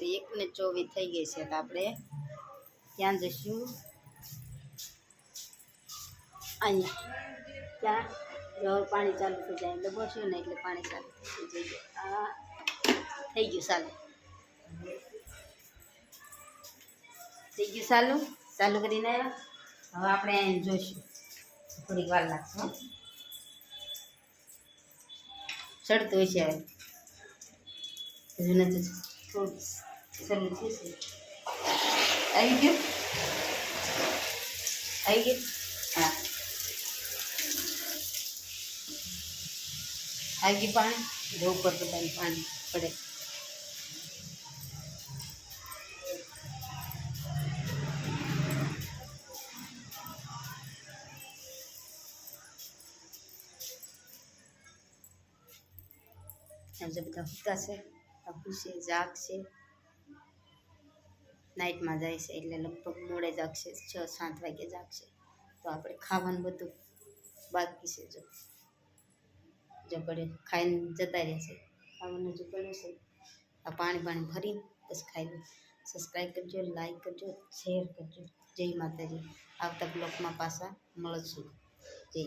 1:24 થઈ ગઈ છે તો આપણે ત્યાં જઈશું અહીંયા ત્યાં જો પાણી ચાલુ થઈ જાય એટલે બસ્યું ને એટલે પાણી ચાલુ થઈ જાય આ થઈ ગયું ચાલુ ચાલુ કરીને હવે આપણે જોઈશું થોડીક વાર લાગશે ચડતું હશે હવે હજુ નથી થોડું શરૂ થશે આવી ગયું હા આવી ગયું પાણી જો ઉપર બધાને પાણી પડે જે બધા હુતા છે ખુશે જાગશે નાઇટમાં જાય છે એટલે લગભગ મોડે જાગશે 6-7 વાગે જાગશે તો આપણે ખાવાનું બધું બાકી છે જો પડે ખાઈને જતા રહેશે ખાવાનું જો પડે છે આ પાણી ભરીને બસ ખાઈ લો સબસ્ક્રાઈબ કરજો લાઈક કરજો શેર કરજો જય માતાજી આવતા બ્લોગમાં પાછા મળશું જય